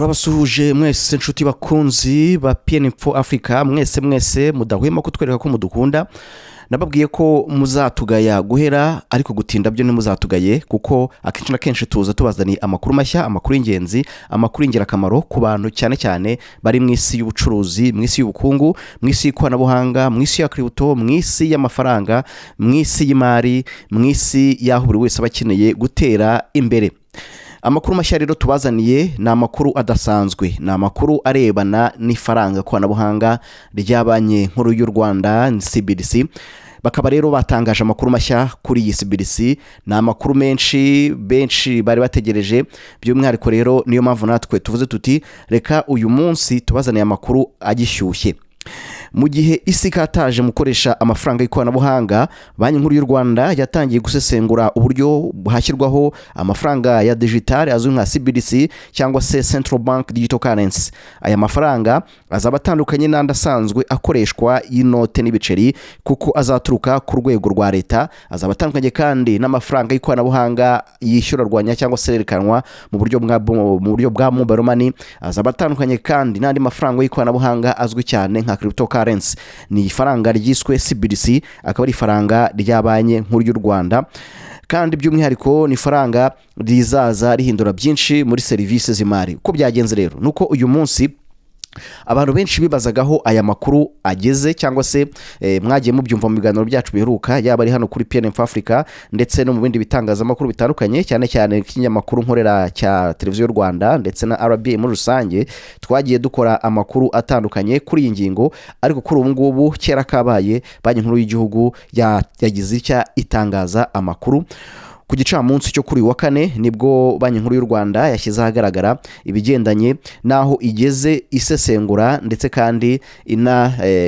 turabasuhuje mwese inshuti bakunzi ba PN4 Africa mwese mudahwema kutwereka ko mudukunda. Nababwiye ko muzatugaya guhera ariko gutinda byo ntimuzatugaye kuko akenshi na kenshi tuza tubazaniye amakuru mashya, amakuru y'ingenzi, amakuru y'ingirakamaro ku bantu cyane cyane bari mu isi y'ubucuruzi, mu isi y'ubukungu, mu isi y'ikoranabuhanga, mu isi ya crypto, mu isi y'amafaranga, mu isi y'imari, mu isi y'aho buri wese abakeneye gutera imbere. Amakuru mashya rero tubazaniye ni amakuru adasanzwe, ni amakuru arebana n'ifaranga koranabuhanga rya Banki Nkuru y'u Rwanda CBDC. Bakaba rero batangaje amakuru mashya kuri iyi CBDC. Ni amakuru benshi bari bategereje, by'umwihariko rero niyo mpamvu natwe tuvuze tuti reka uyu munsi tubazaniye amakuru agishyushye. Mu gihe isi kataje mukoresha amafaranga y'ikoranabuhanga, Banki Nkuru y'u Rwanda yatangiye gusesengura uburyo buhashyirwaho amafaranga ya digital azwi nka CBDC cyangwa se Central Bank Digital Currency. Aya mafaranga azaba atandukanye n'andi asanzwe akoreshwa y'inote n'ibiceri kuko azaturuka ku rwego rwa leta. Azaba atandukanye kandi n'amafaranga y'ikoranabuhanga yishyurarwanya cyangwa se yerekanwa mu buryo bwa mobile money. Azaba atandukanye kandi n'andi mafaranga y'ikoranabuhanga azwi cyane nka cryptocurrency. Ni ifaranga ryiswe CBDC, akaba ari ifaranga rya Banki Nkuru y'u Rwanda, kandi by'umwihariko ni ifaranga rizaza rihindura byinshi muri serivisi z'imari. Uko byagenze rero nuko uyu munsi abantu benshi bibazagaho aya makuru ageze, cyangwa se mwagiye mubyumva mu biganiro byacu biheruka, yaba ari hano kuri PN4 Africa ndetse no mu bindi bitangazamakuru bitandukanye, cyane cyane ikinyamakuru nkorera cya televiziyo y'u Rwanda ndetse na RBA muri rusange. Twagiye dukora amakuru atandukanye kuri iyi ngingo, ariko kuri ubu ngubu kera kabaye Banki Nkuru y'Igihugu yagize icya itangaza amakuru. Ku gicamunsi cyo kuri wa kane nibwo Banki Nkuru y'u Rwanda yashyize ahagaragara ibigendanye naho igeze isesengura ndetse kandi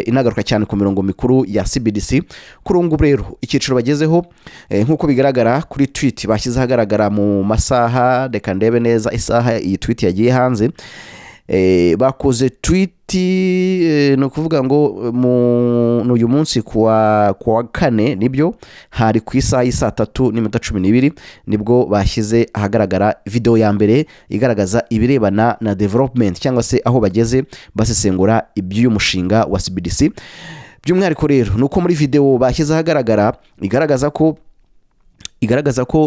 inagaruka cyane ku mirongo mikuru ya CBDC. Kuri ubu rero icyiciro bagezeho nk'uko bigaragara kuri tweet bashyize ahagaragara mu masaha, reka ndebe neza isaha iyi tweet yagiye hanze. Bakoze tweet no kuvuga ngo uyu munsi kuwa kane nibyo hari ku isaha y'isa 3:12 nibwo bashyize ahagaragara video ya mbere igaragaza ibirebana na development cyangwa se aho bageze basesengura iby'uyu mushinga wa CBDC. By'umwihariko rero nuko muri video bashyize ahagaragara igaragaza ko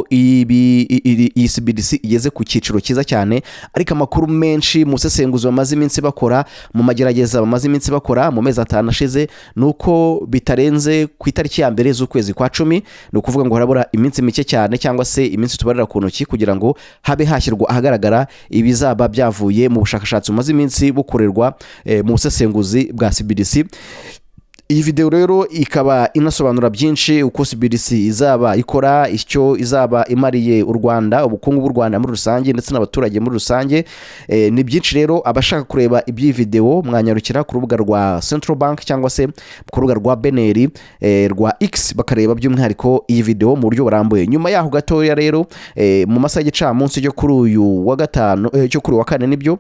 iyi CBDC igeze ku cyiciro cyiza cyane, ariko amakuru menshi mu sesenguzo bamaze iminsi bakora, mu magerageza bamaze iminsi bakora mu mezi 5 ashize, nuko bitarenze ku itariki ya mbere z'ukwezi kwa 10, no kuvuga ngo harabura iminsi mike cyane cyangwa se iminsi tubarira ku ntoki kugira ngo habe hashyirwa ahagaragara ibizaba byavuye mu bushakashatsi bumaze iminsi bukorerwa mu sesenguzi bwa CBDC. Iyi video rero ikaba inasobanura byinshi uko CBDC izaba ikora, icyo izaba imariye u Rwanda, ubukungu bw'u Rwanda muri rusange ndetse n'abaturage muri rusange. Ni byinshi rero. Abashaka kureba ibyi video mwanyarukira ku rubuga rwa Central Bank cyangwa se ku rubuga rwa BNR rwa X bakareba by'umwihariko iyi video mu buryo burambuye. Nyuma yaho gatoya rero mu masaha y'icamunsi cyo kuri uyu wa gatanu cyo kuri wa kane nibyo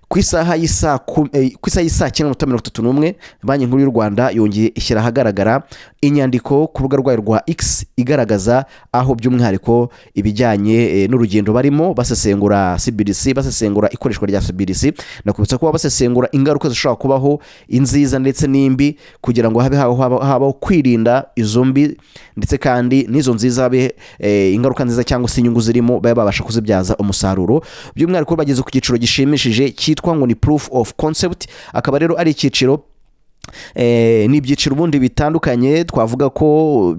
ku isaha y'isa 9:31 Banki Nkuru y'u Rwanda yongeye ishyira ahagaragara inyandiko ku rubuga rwayo rwa X igaragaza aho by'umwihariko ibijyanye n'urugendo barimo basesengura CBDC, basesengura ikoreshwa rya CBDC. Nakubitsa ko basesengura ingaruka zishobora kubaho, inziza ndetse n'imbi, kugira ngo habaho kwirinda izo mbi ndetse kandi n'izo nziza be ingaruka nziza cyangwa se inyungu zirimo babe babasha kuzibyaza umusaruro. By'umwihariko bageze ku cyiciro gishimishije cyitwa ngo ni proof of concept. Akaba rero ari icyiciro n'ibyiciro ubundi bitandukanye. Twavuga ko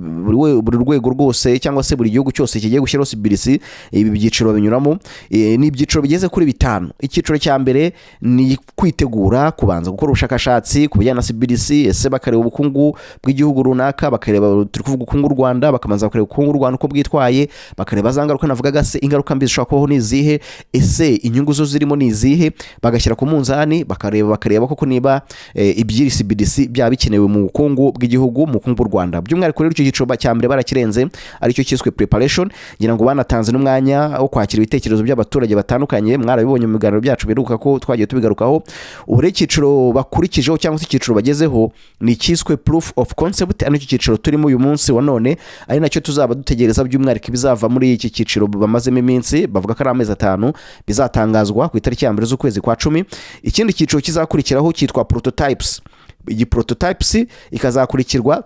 buri rwego rwose cyangwa se buri gihugu cyose kigiye gushyiraho CBDC ibi byiciro binyuramo. N'ibyiciro bigeze kuri 5. Icyiciro cya mbere ni kwitegura, kubanza gukora ubushakashatsi ku bijyana na CBDC, ese bakareba ubukungu bw'igihugu runaka, bakareba turi kuvuga ubukungu bw'u Rwanda, bakamanza bakareba ubukungu bw'u Rwanda uko bwitwaye, bakareba za ngaruka navugaga se ingaruka mbi zishobora kubaho n'izihe, ese inyungu zo zirimo n'izihe, bagashyira ku munzani bakareba koko niba ibyiri CBDC CBDC byaba bikenewe mu bukungu bw'igihugu, mu bukungu bw'u Rwanda. By'umwihariko rero icyo cyiciro cya mbere barakirenze aricyo cyiswe preparation, ngira ngo banatanze n'umwanya wo kwakira ibitekerezo by'abaturage batandukanye. Mwarabibonye mu biganiro byacu biruka ko twagiye tubigarukaho. Ubu rero icyiciro bakurikijeho cyangwa se icyiciro bagezeho ni cyiswe proof of concept, ari cyo cyiciro turimo uyu munsi wa none, ari nacyo tuzaba dutegereza by'umwihariko bizava muri iki cyiciro bamazemo iminsi, bavuga ko ari amezi 5 bizatangazwa ku itariki ya mbere z'ukwezi kwa 10. Ikindi cyiciro kizakurikiraho cyitwa prototypes. Iyi prototypes ikazakurikirwa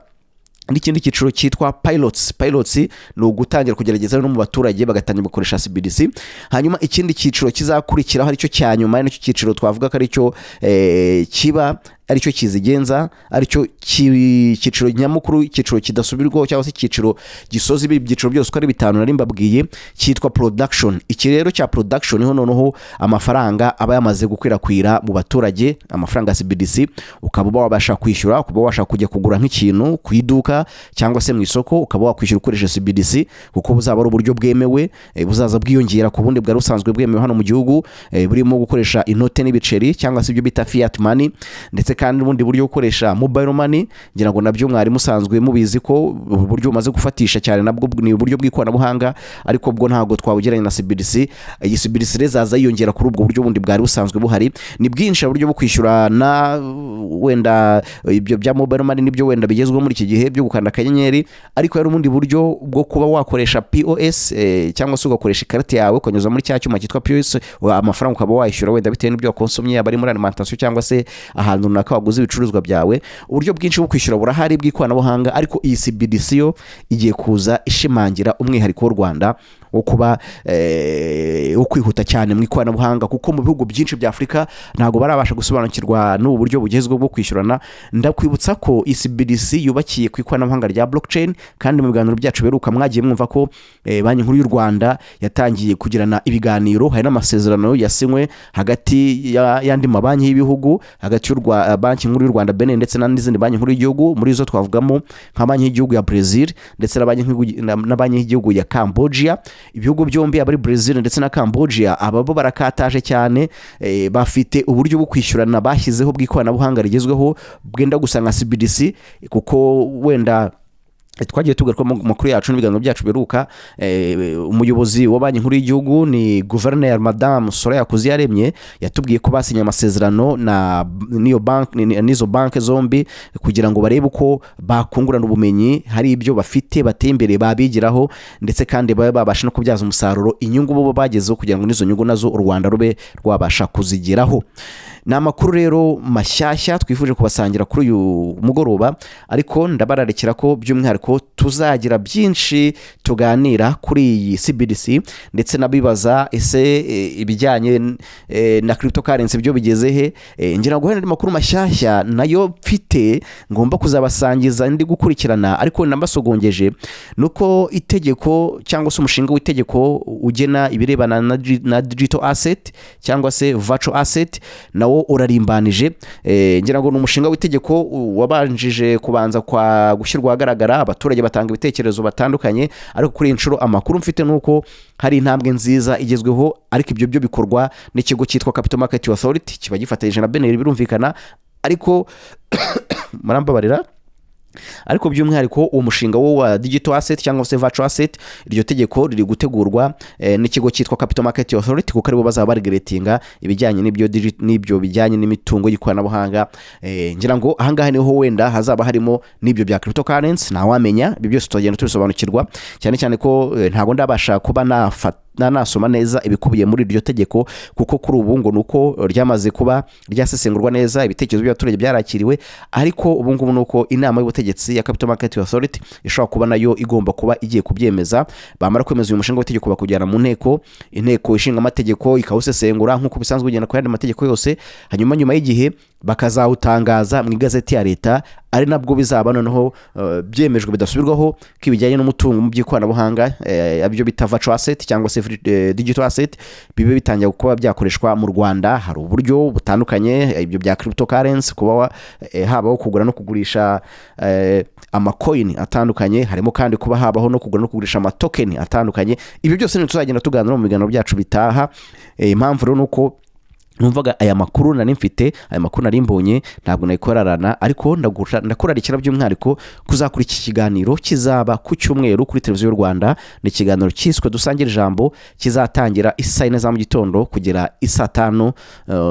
n'ikindi cyiciro cyitwa pilots ni ugutangira kugerageza no mu baturage bagatangira gukoresha CBDC. Hanyuma ikindi cyiciro kizakurikiraho aricyo cya nyuma, n'icyo cyiciro twavuga ko aricyo kiba aricyo kizigenza, aricyo cyiciro nyamukuru, cyiciro kidasubirwaho cyangwa se cyiciro gisoza ibi byiciro byose uko ari 5 nari mbabwiye, cyitwa production. Iki rero cya production niho noneho amafaranga aba yamaze gukwirakwira mu baturage, amafaranga CBDC ukaba wabasha kwishyura, ukaba wabasha kujya kugura nk'ikintu ku iduka cyangwa se mu isoko, ukaba wakwishyura ukoresheje CBDC, kuko buzaba ari uburyo bwemewe, buzaza bwiyongera ku bundi bwari busanzwe bwemewe hano mu gihugu, burimo gukoresha inote n'ibiceri cyangwa se ibyo bita fiat money, ndetse kandi n'ubundi buryo gukoresha mobile money. Ngira ngo nabyo mwari musanzwe mubizi ko uburyo bumaze gufatisha cyane nabwo ni uburyo bw'ikoranabuhanga, ariko bwo ntabwo twawugeranye na CBDC. Iyi CBDC rezaza yiyongera kuri ubwo buryo bundi bwari busanzwe buhari. Ni bwinshi uburyo bwo kwishyura na wenda ibyo bya mobile money nibyo wenda bigezweho muri iki gihe byo gukanda akanyenyeri, ariko hari ubundi buryo bwo kuba wakoresha POS cyangwa se ugakoresha ikarita yawe ukanyuza muri cya cyuma cyitwa POS, amafaranga ukaba wayishyura wenda bitewe n'ibyo wakonsomye, abari muri alimentation cyangwa se ahantu runaka waguze ibicuruzwa byawe. Uburyo bwinshi bwo kwishyura burahari bw'ikoranabuhanga, ariko iyi CBDC yo igiye kuza ishimangira umwihariko w'u Rwanda wo kuba kwihuta cyane mu ikoranabuhanga, kuko mu bihugu byinshi bya Afurika ntago barabasha gusobanukirwa n'ubu buryo bugezweho bwo kwishyurana. Ndakwibutsa ko CBDC yubakiye ku ikoranabuhanga rya blockchain, kandi mu biganiro byacu beruka mwagiye mwumva ko Banki Nkuru y'u Rwanda yatangiye kugirana ibiganiro, hari n'amasezerano yasinywe hagati y'andi mabanki y'ibihugu, hagati y'u Banki Nkuru y'u Rwanda Benin ndetse n'izindi banki nkuru y'igihugu. Muri zo twavugamo nka banki y'igihugu ya Brazil ndetse na banki y'igihugu ya Cambodia. Ibihugu byombi abari Brazil ndetse na Cambodia ababo barakataje cyane, bafite uburyo bwo kwishyurana bashyizeho bw'ikoranabuhanga rigezweho bwenda gusa nka CBDC, kuko wenda twagiye tugaruka mu makuru yacu n'ibiganiro byacu beruka. Umuyobozi wa Banki Nkuru y'igihugu ni Guverineri Madame Soraya Kuziyaremye yatubwiye ko basinye amasezerano n'izo banki zombi kugira ngo barebe uko bakungurana ubumenyi, hari ibyo bafite bateye imbere babigiraho, ndetse kandi babe babasha no kubyaza umusaruro inyungu bo bagezeho kugira ngo n'izo nyungu nazo u Rwanda rube rwabasha kuzigeraho. Ni amakuru rero mashyashya twifuje kubasangira kuri uyu mugoroba, ariko ndabararekera ko by'umwihariko tuzagira byinshi tuganira kuri iyi CBDC, ndetse nabibaza ese ibijyanye na cryptocurrency byo bigeze he. Ngira ngo hari amakuru mashyashya nayo mfite ngomba kuzabasangiza ndi gukurikirana, ariko nambasogongeje nuko itegeko cyangwa se umushinga w'itegeko ugena ibirebana na digital asset cyangwa se virtual asset nawo urarimbanije. Ngira ngo n'umushinga w'itegeko wabanjije kubanza kwa gushyirwa ahagaragara, abaturage batanga ibitekerezo batandukanye, ariko kuri inshuro amakuru mfite nuko hari intambwe nziza igezweho, ariko ibyo byo bikorwa n'ikigo cyitwa Capital Market Authority kiba gifatanyije na BNR birumvikana, ariko murambabarira, ariko by'umwihariko uwo mushinga wo wa digital asset cyangwa se virtual asset, iryo tegeko riri gutegurwa n'ikigo cyitwa Capital Market Authority, kuko aribo bazaba barigeretinga ibijyanye n'ibyo bijyanye n'imitungo y'ikoranabuhanga. Ngira ngo ahangaha niho wenda hazaba harimo n'ibyo bya cryptocurrency, ntawamenya ibyo byose tugenda tubisobanukirwa, cyane cyane ko ntago ndabasha kuba nasoma neza ibikubiye muri iryo tegeko, kuko kuri ubu ngo nuko ryamaze kuba ryasesengurwa neza, ibitekerezo by'abaturage byarakiriwe, ariko ubu ngubu nuko inama y'ubutegetsi ya Capital Market Authority ishobora kuba nayo igomba kuba igiye kubyemeza. Bamara kwemeza uyu mushinga w'itegeko bakujyana mu inteko ishinga amategeko ikawusesengura nk'uko bisanzwe bigenda ku yandi mategeko yose, hanyuma nyuma y'igihe bakazawutangaza mu igazeti ya leta, ari nabwo bizaba noneho byemejwe bidasubirwaho ko ibijyanye n'umutungo mu by'ikoranabuhanga abyo bita virtual asset cyangwa se digital asset bibe bitangiye kuba byakoreshwa mu Rwanda. Hari uburyo butandukanye ibyo bya cryptocurrency, kuba habaho kugura no kugurisha amacoin atandukanye, harimo kandi kuba habaho no kugura no kugurisha amatoken atandukanye. Ibyo byose ni tuzagenda tuganira mu biganiro byacu bitaha. Impamvu rero nuko numvaga aya makuru nari mfite, aya makuru nari mbonye ntabwo nayikorarana, ariko ndakurarikira by'umwihariko kuzakora iki kiganiro kizaba ku cyumweru kuri televiziyo y'u Rwanda. Ni ikiganiro cyiswe dusangira ijambo, kizatangira isaa 4 za mu gitondo kugera isaa 5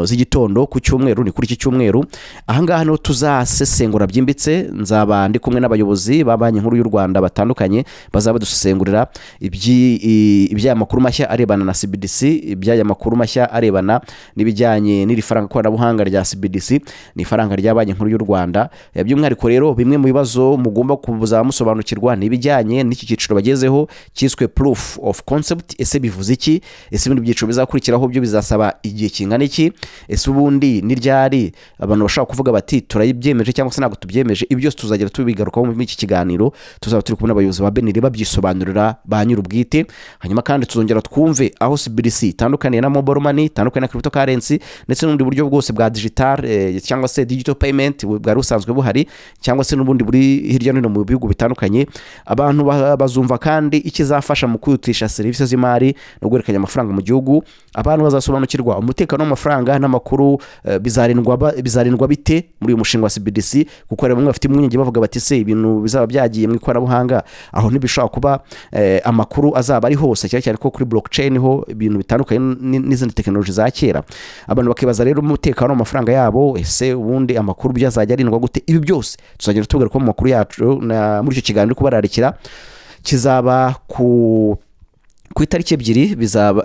z'igitondo ku cyumweru. Ni kuri iki cyumweru. Ahangaha niho tuzasesengura byimbitse, nzaba ndi kumwe n'abayobozi ba Banki Nkuru y'u Rwanda batandukanye, bazaba dusesengurira iby'aya makuru mashya arebana na CBDC, iby'aya makuru mashya arebana n'ibijyanye n'iri faranga koranabuhanga rya CBDC, ni faranga rya Banki Nkuru y'u Rwanda. By'umwihariko rero bimwe mu bibazo mugomba kuza musobanukirwa n'ibijyanye n'iki cyiciro bagezeho cyiswe proof of concept. Ese bivuze iki? Ese ibindi byiciro bizakurikiraho byo bizasaba igihe kingana iki? Ese ubundi ni ryari abantu bashaka kuvuga bati turayibyemeje cyangwa se ntabwo tubyemeje? Ibi byose tuzagira tubigarukaho mu iki kiganiro. Tuzaba turi kumwe n'abayobozi ba Beneri babyisobanurira ba nyir'ubwite. Hanyuma kandi tuzongera twumve aho CBDC itandukaniye na mobile money, itandukaniye na cryptocurrency, ndetse n'ubundi buryo bwose bwa digital cyangwa se digital payment bwari busanzwe buhari, cyangwa se n'ubundi buri hirya no hino mu bihugu bitandukanye. Abantu bazumva kandi ikizafasha mu kwihutisha serivisi z'imari no guhererekanya amafaranga mu gihugu. Abantu bazasobanukirwa umutekano w'amafaranga n'amakuru bizarindwa bite muri uyu mushinga wa CBDC, kuko hari bamwe bafite impungenge bavuga bati se ibintu bizaba byagiye mu ikoranabuhanga aho ntibishobora kuba amakuru azaba ari hose, cyane ko kuri blockchain ho ibintu bitandukanye n'izindi teknoloji za kera. Abantu bakibaza rero umutekano w'amafaranga yabo, ese ubundi amakuru byazajya arindwa gute? Ibi byose tuzagera tugaruka mu makuru yacu muri icyo kiganiro kubararikira. Kizaba ku itariki 2 bizaba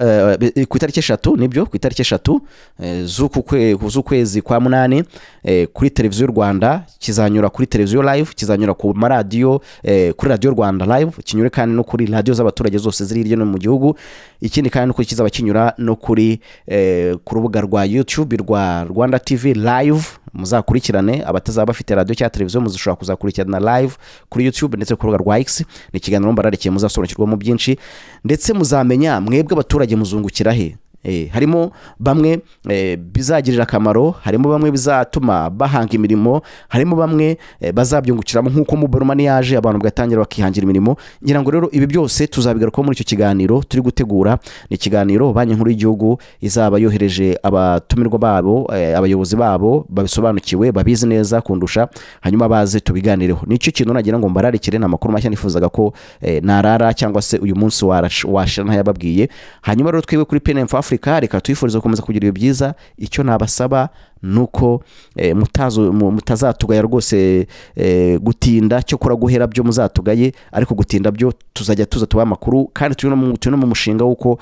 ku itariki 3, nibyo ku itariki 3 z'ukwezi kwa 8 kuri televiziyo y'u Rwanda. Kizanyura kuri televiziyo live, kizanyura ku maradiyo kuri radio Rwanda live, kinyure kandi no kuri radio z'abaturage zose ziri hirya no mu gihugu. Ikindi kandi nuko kizaba kinyura no kuri ku rubuga rwa YouTube rwa Rwanda TV live. Muzakurikirane abatazaba bafite radio cyangwa televiziyo, muzushobora kuzakurikirana live kuri YouTube ndetse ku rubuga rwa X. Ni ikiganiro mbararikiye muzasobanukirwamo byinshi, ndetse muzamenya mwebwe abaturage muzungukira he. Harimo bamwe bizagirira akamaro, harimo bamwe bizatuma bahanga imirimo, harimo bamwe bazabyungukiramo nk'uko mobile money yaje abantu bagatangira bakihangira imirimo. Ngira ngo rero ibi byose tuzabigarukaho muri icyo kiganiro turi gutegura. Ni ikiganiro Banki Nkuru y'Igihugu izaba yohereje abatumirwa babo, abayobozi babo babisobanukiwe, babizi neza kundusha, hanyuma baze tubiganireho. Nicyo kintu nagira ngo mbararikire, na makuru mashya nifuzaga ko narara cyangwa se uyu munsi washira ntayababwiye. Hanyuma rero twebwe kuri PNF Africa reka twifuriza gukomeza kugira ibyo byiza. Icyo nabasaba nuko mutazatugaya rwose, gutinda cyo kora guhera byo muzatugaye, ariko gutinda byo tuzajya tuba amakuru, kandi turi no mu mushinga wuko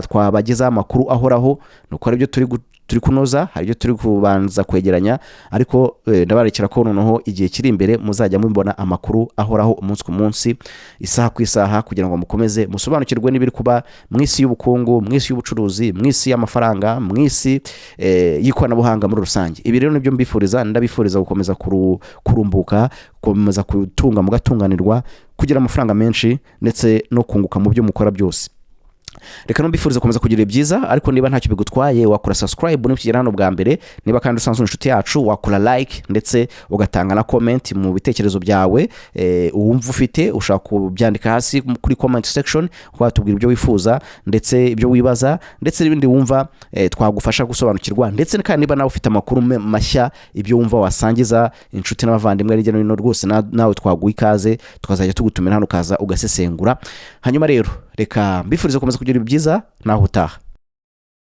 twabageza amakuru ahoraho. Nuko ari byo turi kunoza, hari byo turi kubanza kwegeranya, ariko ndabarekera ko noneho igihe kiri imbere muzajya mubona amakuru ahoraho umunsi ku munsi, isaha ku isaha, kugira ngo mukomeze musobanukirwe n'ibiri kuba mu isi y'ubukungu, mu isi y'ubucuruzi, mu isi y'amafaranga, mu isi y'ikoranabuhanga muri rusange. Ibi rero nibyo ndabifuriza gukomeza kurumbuka, gukomeza kutunga mugatunganirwa, kugira amafaranga menshi ndetse no kunguka mu byo mukora byose. Reka mbifuriza gukomeza kugira byiza, ariko niba ntacyo bigutwaye wakora subscribe n'ukigera hano bwa mbere. Niba kandi usanzwe inshuti yacu wakora like ndetse ugatanga na comment mu bitekerezo byawe uwumva ufite, ushaka kubyandika hasi kuri comment section, watubwira ibyo wifuza ndetse ibyo wibaza ndetse n'ibindi wumva twagufasha gusobanukirwa, ndetse kandi niba nawe ufite amakuru mashya, ibyo wumva wasangiza inshuti n'abavandimwe hirya no hino, rwose nawe twaguha ikaze, tukazajya tugutumira hano kaza ugasesengura. Hanyuma rero reka mbifuriza gukomeza kugira byiza, naho utaha.